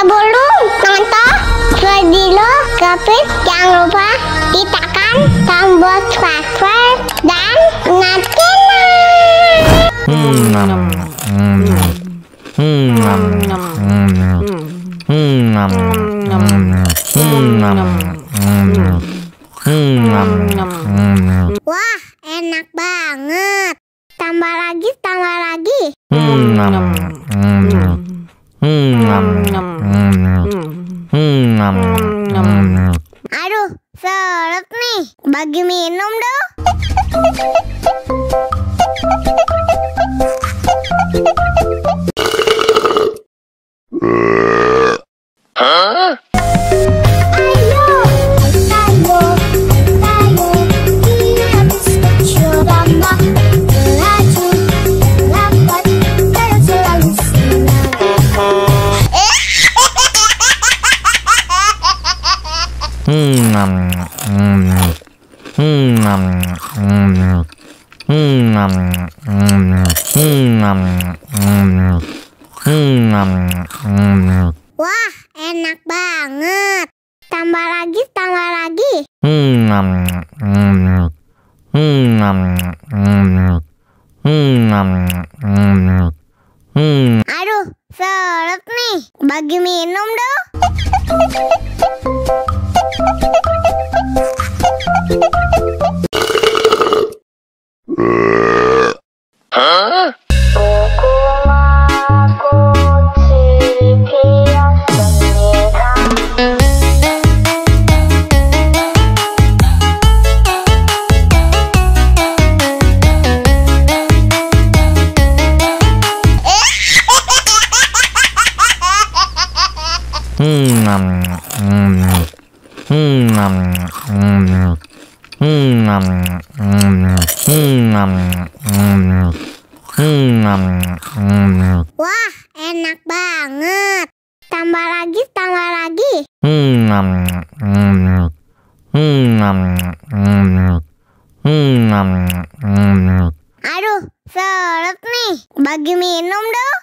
Sebelum nonton video Kepit, jangan lupa tekan tombol subscribe dan nyalakan. Wah, enak banget. Tambah lagi, tambah lagi. Aduh, seret nih. Bagi minum dong. Wah, enak banget. Tambah lagi, tambah lagi. Aduh, seret nih. Bagi minum dong. Wah, enak banget. Tambah lagi, tambah lagi. Aduh, seret nih. Bagi minum dong.